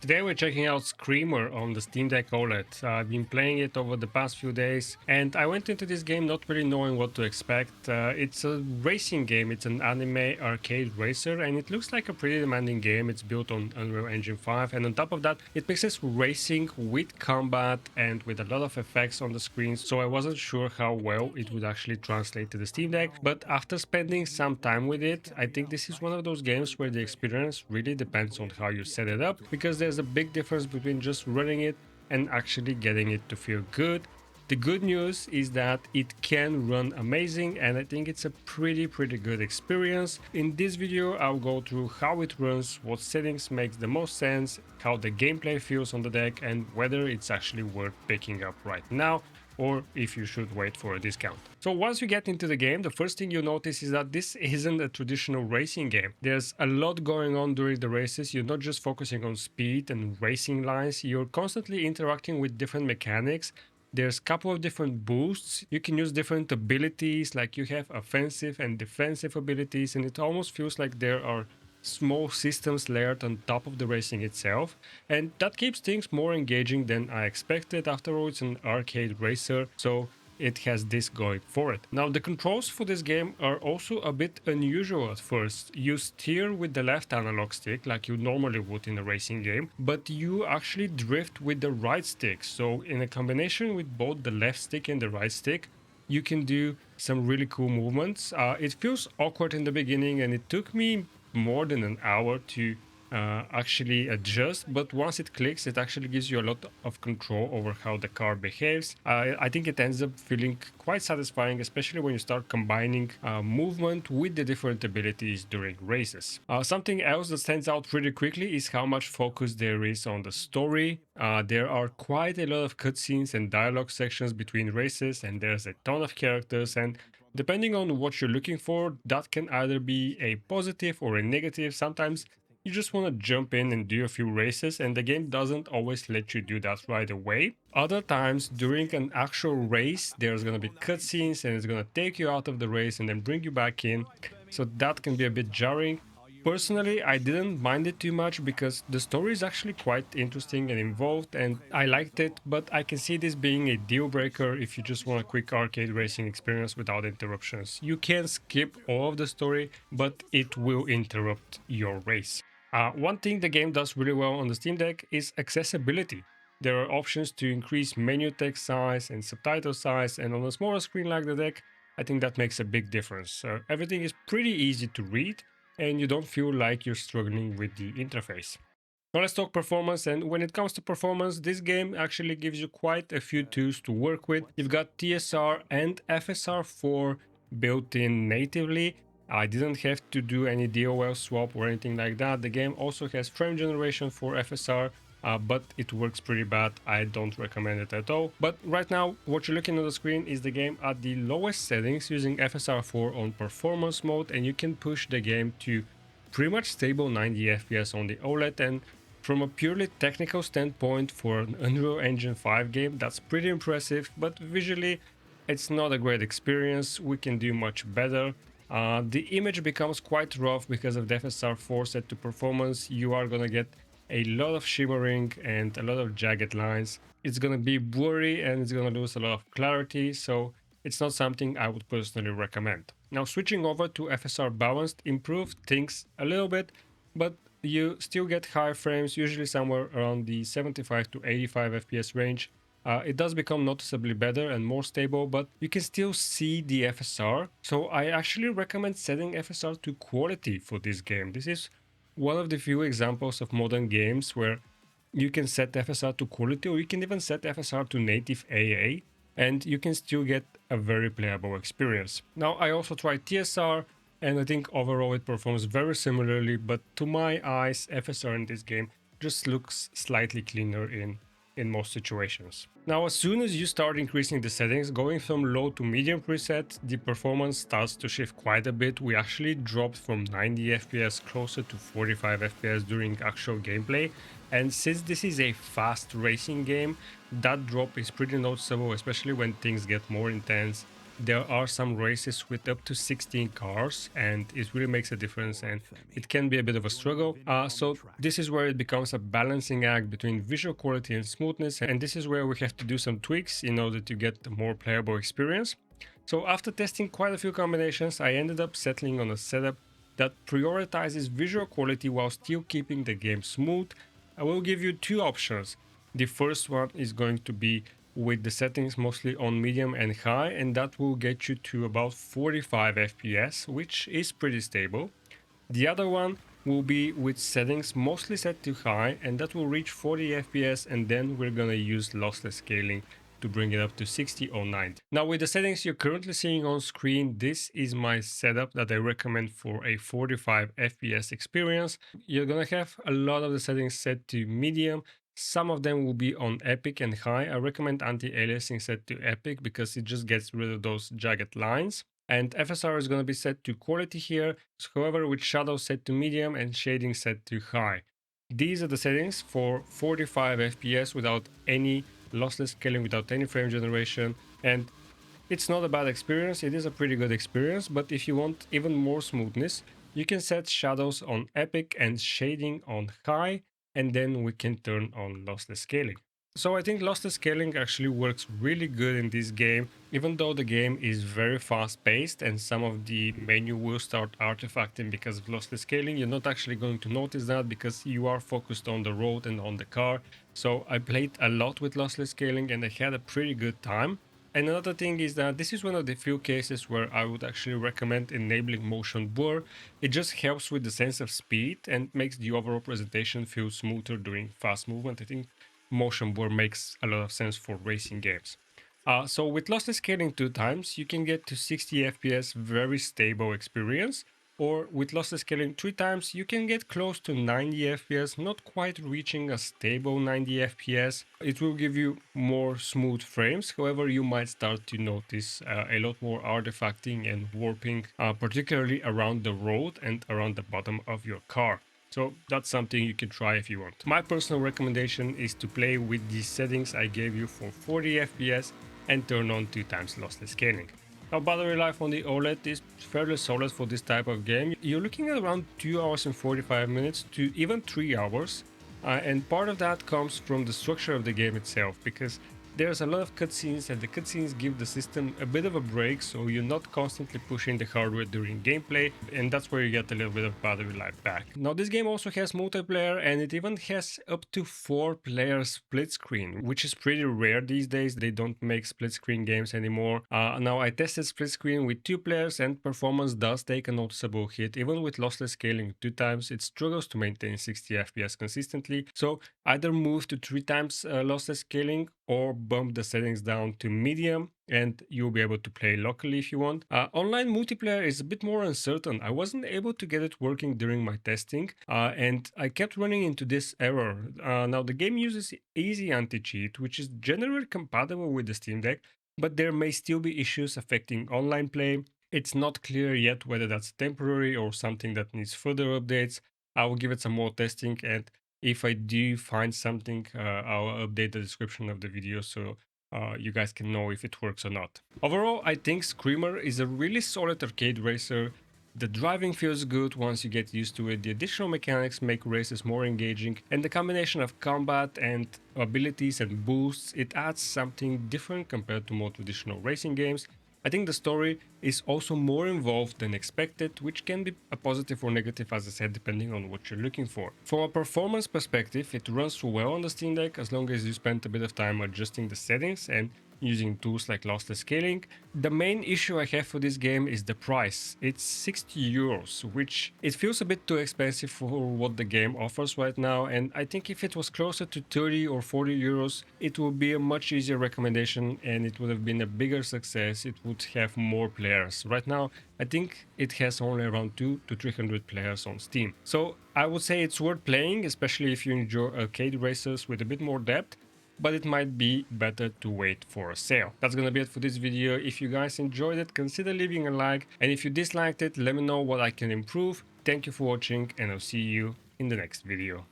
Today we're checking out Screamer on the Steam Deck OLED. I've been playing it over the past few days and I went into this game not really knowing what to expect. It's a racing game, it's an anime arcade racer and it looks like a pretty demanding game. It's built on Unreal Engine 5 and on top of that it mixes racing with combat and with a lot of effects on the screen, so I wasn't sure how well it would actually translate to the Steam Deck, but after spending some time with it, I think this is one of those games where the experience really depends on how you set it up, because there's a big difference between just running it and actually getting it to feel good. The good news is that it can run amazing and I think it's a pretty good experience. In this video I'll go through how it runs, what settings makes the most sense, how the gameplay feels on the deck and whether it's actually worth picking up right now or if you should wait for a discount. So once you get into the game, the first thing you notice is that this isn't a traditional racing game. There's a lot going on during the races. You're not just focusing on speed and racing lines, you're constantly interacting with different mechanics. There's a couple of different boosts. You can use different abilities, like you have offensive and defensive abilities, and it almost feels like there are small systems layered on top of the racing itself, and that keeps things more engaging than I expected. After all, it's an arcade racer, so it has this going for it. Now, the controls for this game are also a bit unusual at first. You steer with the left analog stick like you normally would in a racing game, but you actually drift with the right stick. So in a combination with both the left stick and the right stick, you can do some really cool movements. It feels awkward in the beginning and it took me more than an hour to actually adjust, but once it clicks it actually gives you a lot of control over how the car behaves. I think it ends up feeling quite satisfying, especially when you start combining movement with the different abilities during races. Something else that stands out really quickly is how much focus there is on the story. There are quite a lot of cutscenes and dialogue sections between races, and there's a ton of characters, and depending on what you're looking for, that can either be a positive or a negative. Sometimes you just want to jump in and do a few races, and the game doesn't always let you do that right away. Other times, during an actual race, there's going to be cutscenes and it's going to take you out of the race and then bring you back in. So that can be a bit jarring. Personally, I didn't mind it too much because the story is actually quite interesting and involved and I liked it, but I can see this being a deal breaker if you just want a quick arcade racing experience without interruptions. You can skip all of the story, but it will interrupt your race. One thing the game does really well on the Steam Deck is accessibility. There are options to increase menu text size and subtitle size, and on a smaller screen like the deck, I think that makes a big difference. Everything is pretty easy to read, and you don't feel like you're struggling with the interface. Now let's talk performance, and when it comes to performance, this game actually gives you quite a few tools to work with. You've got TSR and FSR4 built in natively. I didn't have to do any DOL swap or anything like that. The game also has frame generation for FSR, but it works pretty bad. I don't recommend it at all. But right now, what you're looking on the screen is the game at the lowest settings using FSR4 on performance mode, and you can push the game to pretty much stable 90 FPS on the OLED. And from a purely technical standpoint for an Unreal Engine 5 game, that's pretty impressive, but visually it's not a great experience. We can do much better. The image becomes quite rough because of the FSR4 set to performance. You are gonna get a lot of shimmering and a lot of jagged lines. It's gonna be blurry and it's gonna lose a lot of clarity, so it's not something I would personally recommend. Now switching over to FSR balanced improved things a little bit, but you still get higher frames, usually somewhere around the 75 to 85 FPS range. It does become noticeably better and more stable, but you can still see the FSR. So I actually recommend setting FSR to quality for this game. This is one of the few examples of modern games where you can set FSR to quality, or you can even set FSR to native AA, and you can still get a very playable experience. Now I also tried TSR, and I think overall it performs very similarly, but to my eyes, FSR in this game just looks slightly cleaner in most situations. Now, as soon as you start increasing the settings, going from low to medium preset, the performance starts to shift quite a bit. We actually dropped from 90 FPS closer to 45 FPS during actual gameplay. And since this is a fast racing game, that drop is pretty noticeable, especially when things get more intense there are some races with up to 16 cars, and it really makes a difference, and it can be a bit of a struggle. So this is where it becomes a balancing act between visual quality and smoothness, and this is where we have to do some tweaks in order to get a more playable experience. So after testing quite a few combinations, I ended up settling on a setup that prioritizes visual quality while still keeping the game smooth. I will give you two options. The first one is going to be with the settings mostly on medium and high, and that will get you to about 45 FPS, which is pretty stable. The other one will be with settings mostly set to high, and that will reach 40 FPS, and then we're gonna use lossless scaling to bring it up to 60 or 90. Now with the settings you're currently seeing on screen, this is my setup that I recommend for a 45 FPS experience. You're gonna have a lot of the settings set to medium. Some of them will be on epic and high. I recommend anti-aliasing set to epic because it just gets rid of those jagged lines. And FSR is going to be set to quality here, however with shadow set to medium and shading set to high. These are the settings for 45 FPS without any lossless scaling, without any frame generation, and it's not a bad experience, it is a pretty good experience, but if you want even more smoothness, you can set shadows on epic and shading on high, and then we can turn on lossless scaling. So I think lossless scaling actually works really good in this game, even though the game is very fast paced and some of the menu will start artifacting because of lossless scaling. You're not actually going to notice that because you are focused on the road and on the car. So I played a lot with lossless scaling and I had a pretty good time. And another thing is that this is one of the few cases where I would actually recommend enabling motion blur. It just helps with the sense of speed and makes the overall presentation feel smoother during fast movement. I think motion blur makes a lot of sense for racing games. So with lossless scaling 2 times, you can get to 60 FPS very stable experience, or with lossless scaling 3 times, you can get close to 90 FPS, not quite reaching a stable 90 FPS. It will give you more smooth frames, however you might start to notice a lot more artifacting and warping, particularly around the road and around the bottom of your car. So that's something you can try if you want. My personal recommendation is to play with the settings I gave you for 40 FPS and turn on 2 times lossless scaling. Now battery life on the OLED is fairly solid for this type of game. You're looking at around 2 hours and 45 minutes to even 3 hours. And part of that comes from the structure of the game itself, because there's a lot of cutscenes and the cutscenes give the system a bit of a break, so you're not constantly pushing the hardware during gameplay, and that's where you get a little bit of battery life back. Now this game also has multiplayer, and it even has up to 4-player split screen, which is pretty rare these days. They don't make split screen games anymore. Now I tested split screen with 2 players and performance does take a noticeable hit. Even with lossless scaling 2 times, it struggles to maintain 60 FPS consistently, so either move to 3 times lossless scaling or bump the settings down to medium and you'll be able to play locally if you want. Online multiplayer is a bit more uncertain. I wasn't able to get it working during my testing and I kept running into this error. Now the game uses easy anti-cheat, which is generally compatible with the Steam Deck, but there may still be issues affecting online play. It's not clear yet whether that's temporary or something that needs further updates. I will give it some more testing, and if I do find something, I'll update the description of the video so you guys can know if it works or not. Overall, I think Screamer is a really solid arcade racer. The driving feels good once you get used to it, the additional mechanics make races more engaging, and the combination of combat and abilities and boosts, it adds something different compared to more traditional racing games. I think the story is also more involved than expected, which can be a positive or negative, as I said, depending on what you're looking for. From a performance perspective, it runs well on the Steam Deck as long as you spend a bit of time adjusting the settings and using tools like lossless scaling. The main issue I have for this game is the price. It's 60 euros, which it feels a bit too expensive for what the game offers right now, and I think if it was closer to 30 or 40 euros, it would be a much easier recommendation and it would have been a bigger success. It would have more players. Right now, I think it has only around 200 to 300 players on Steam. So I would say it's worth playing, especially if you enjoy arcade racers with a bit more depth, but it might be better to wait for a sale. That's gonna be it for this video. If you guys enjoyed it, consider leaving a like, and if you disliked it, let me know what I can improve. Thank you for watching, and I'll see you in the next video.